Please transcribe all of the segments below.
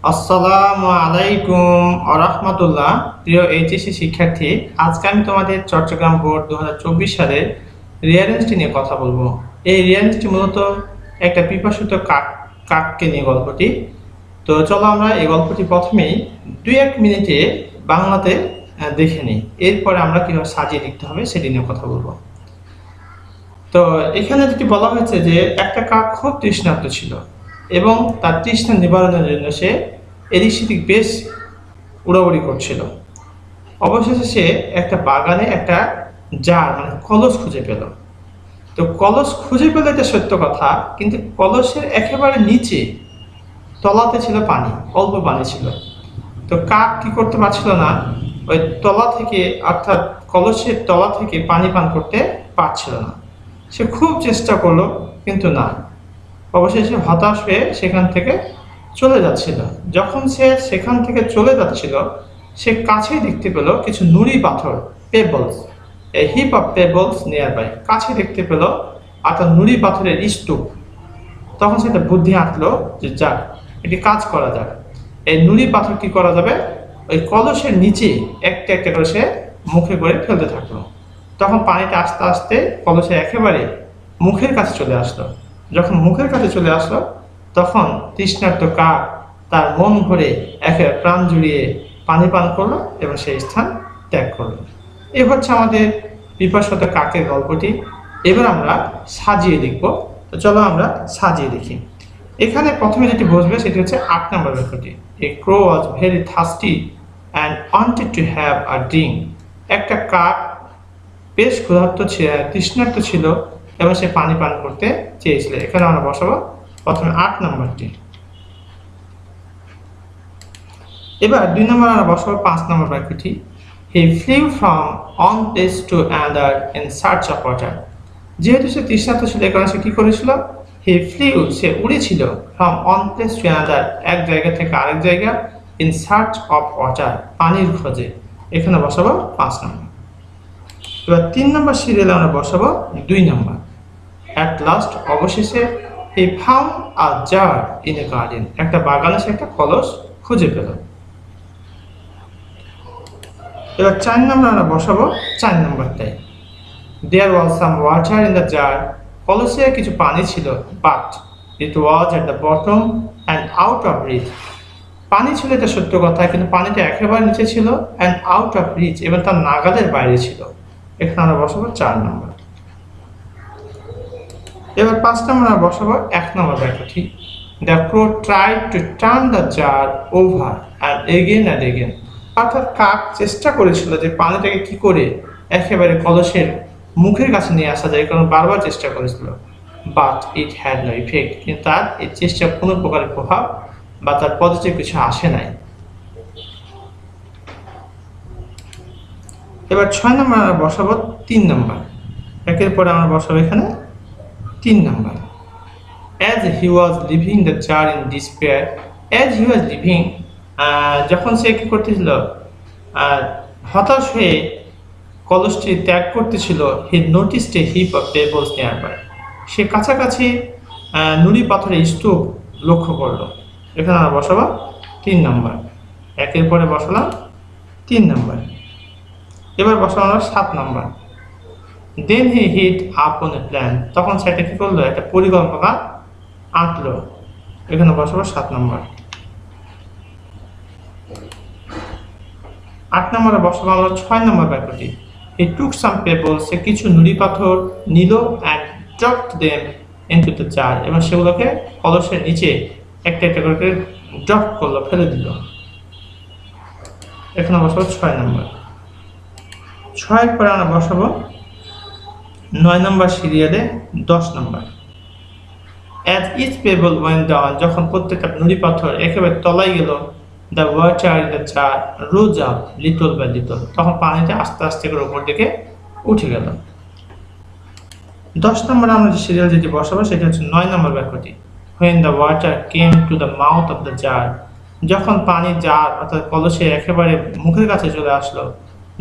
আসসালামু আলাইকুম আরহামতুল্লাহ। প্রিয় এইচএসসি শিক্ষার্থী, আজকে আমি তোমাদের চট্টগ্রাম বোর্ড 2024 সালের রিয়ারেন্সটি নিয়ে কথা বলবো। এই রিয়ারেন্সটি মূলত একটা পিপাসিত কাককে নিয়ে গল্পটি। তো চলো আমরা এই গল্পটি প্রথমেই 2-1 মিনিটে বাংলাতে দেখে নিই, এরপরে আমরা কিভাবে সাজিয়ে লিখতে হবে সেটি নিয়ে কথা বলবো। তো এখানে যেটি বলা হয়েছে যে একটা কাক খুব তৃষ্ণার্ত ছিল এবং তার তৃষ্ণা নিবারণের জন্য সে এদিক সেদিক বেশ উড়াউড়ি করছিল। অবশেষে সে একটা বাগানে একটা জার মানে কলস খুঁজে পেল। তো কলস খুঁজে পেলে এটা সত্য কথা, কিন্তু কলসের একেবারে নিচে তলাতে ছিল পানি, অল্প পানি ছিল। তো কাক কি করতে পারছিল না, ওই তলা থেকে অর্থাৎ কলসের তলা থেকে পানি পান করতে পারছিল না। সে খুব চেষ্টা করলো, কিন্তু না। অবশেষে হতাশ হয়ে সেখান থেকে চলে যাচ্ছিল। যখন সে সেখান থেকে চলে যাচ্ছিল, সে কাছেই দেখতে পেল কিছু নুড়ি পাথর, pebbles, a heap of pebbles nearby. কাছে দেখতে পেল অর্থাৎ নুড়ি পাথরের স্তূপ। তখন সেটা বুদ্ধি আঁটলো যে যাক, এটি কাজ করা যাক। এই নুড়ি পাথর কি করা যাবে, ওই কলসের নিচে একটা একটা করে সে মুখে করে ফেলতে থাকলো। তখন পানিটা আস্তে আস্তে কলসের একেবারে মুখের কাছে চলে আসলো। যখন মুখের কাছে চলে আসলো, তখন তৃষ্ণার্ত কাক তার মন ভরে একেবারে প্রাণ জুড়িয়ে পানি পান করলো এবং সেই স্থান ত্যাগ করলো। এই হচ্ছে আমাদের পিপাসিত কাকের গল্পটি। এবার আমরা সাজিয়ে লিখব। তো চলো আমরা সাজিয়ে লিখি। এখানে প্রথমে যেটি বসবে সেটি হচ্ছে 8 নম্বর বাক্যটি। A crow was very thirsty and wanted to have a drink. একটা কাক বেশ তৃষ্ণার্ত ছিল এবং সে পানি পান করতে চেয়েছিল। এখানে আমরা বসাবো প্রথমে 8 নম্বরটি। এবার 2 নম্বর আমরা বসাবো 5 নম্বর বাক্যটি। He flew from one place to another in search of water. যেহেতু সে তৃষ্ণার্ত ছিল, এই কারণে সে কি করেছিল, হি ফ্লিউ সে উড়েছিল, from one place to another এক জায়গা থেকে আরেক জায়গা, ইন সার্চ অফ ওয়াটার পানির খোঁজে। এখানে বসাবো 5 নম্বর। এবার 3 নম্বর সিরিয়ালে আমরা বসাবো 2 নম্বর। অ্যাট লাস্ট অবশেষে he found a jar in a garden. একটা বাগানে সে একটা কলস খুঁজে পেল। এবার 4 নম্বর আমরা বসাবো 4 নম্বরটাই। There was some water in the jar. কলসে কিছু পানি ছিল, but it was at the bottom and out of reach. পানি ছিল এটা সত্য কথা, কিন্তু পানিটা একেবারে নিচে ছিল অ্যান্ড আউট অফ রিচ এবং তার নাগালের বাইরে ছিল। এখানে আমরা বসাবো 4 নম্বর। এবার 5 নম্বর আমরা বসাবো 1 নম্বর বাক্যটি। The crow tried to turn the jar over and again. অর্থাৎ কাক চেষ্টা করেছিল যে পানিটাকে কি করে একেবারে কলসের মুখের কাছে নিয়ে আসা যায়, কারণ বারবার চেষ্টা করেছিল। But it had no effect, কিন্তু তার এই চেষ্টার কোনো প্রকারের প্রভাব বা তার পজিটিভ কিছু আসে নাই। এবার 6 নম্বর আমরা বসাবো 3 নম্বর। একের পরে আমরা বসাবো এখানে 3 নম্বর। As he was leaving the jar in despair, as he was leaving, যখন সে কি করতেছিল, হতাশ হয়ে কলসটি ত্যাগ করতেছিল, he noticed a heap of pebbles nearby. সে কাছাকাছি নুড়ি পাথরের স্তূপ লক্ষ্য করলো। এখানে আমরা বসাবো 3 নম্বর। একের পরে বসালাম 3 নম্বর। এবার বসাবো আমরা 7 নম্বর। Then he hit up on a plan. তখন সেটা কি করলো, একটা পরিকল্পনা আঁকলো। এখানে বসাবো 7 নম্বর। 8 নম্বরে বসাবো আমরা 6 নম্বর বাক্যটি। হি টুক সাম পেবলস। সে কিছু নুড়ি পাথর নিল and dropped them into the jar, এবং সেগুলোকে কলসের নিচে একটা একটা করে ড্রপ করলো, ফেলে দিল। এখানে বসাবো 6 নম্বর। 6 পরে আমরা বসাবো 9 নম্বর সিরিয়ালে 10 নম্বর। As each pebble went down, যখন প্রত্যেকটা নুড়ি পাথর একেবারে তলায় গেল, the water in the jar rose up little by little, তখন পানিটা আস্তে আস্তে করে উপর দিকে উঠে গেল। 10 নম্বরে আমরা যে সিরিয়াল যেটি বসাবো সেটা হচ্ছে 9 নম্বর বাক্যটি। When the water came to the mouth of the jar, যখন পানি জার অর্থাৎ কলসের একেবারে মুখের কাছে চলে আসলো,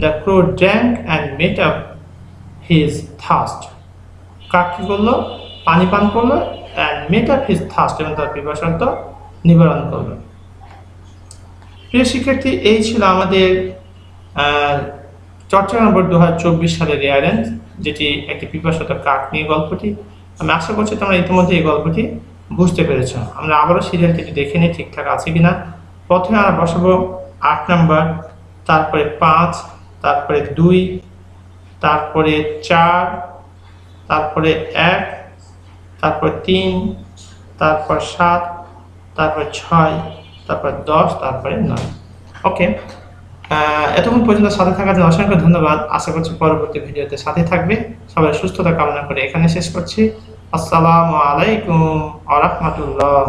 the crow drank and made up his thirst. কাক কি করলো, পানি পান করলো, and made up his thirst, এবং তার পিপাসার্থ নিবারণ করলো। প্রিয় শিক্ষার্থী, এই ছিল আমাদের আহ, চট্টগ্রাম বোর্ড 2024 সালের রিয়ারেন্স, যেটি একটি পিপাসত কাক নিয়ে গল্পটি। আমি আশা করছি তোমরা ইতিমধ্যে এই গল্পটি বুঝতে পেরেছ। আমরা আবারও সিরিয়ালটি দেখে নিই ঠিকঠাক আছে কিনা। প্রথমে আমরা বসাবো 8 নাম্বার, তারপরে 5, তারপরে 2, তারপরে 4, তারপরে 1, তারপর 3, তারপর 7, তারপর 6, তারপর 10, তারপরে 9। ওকে, এতক্ষণ পর্যন্ত সাথে থাকার জন্য অসংখ্য ধন্যবাদ। আশা করছি পরবর্তী ভিডিওতে সাথে থাকবে। সবাই সুস্থতা কামনা করে এখানে শেষ করছি। আসসালামু আলাইকুম ওয়া রাহমাতুল্লাহ।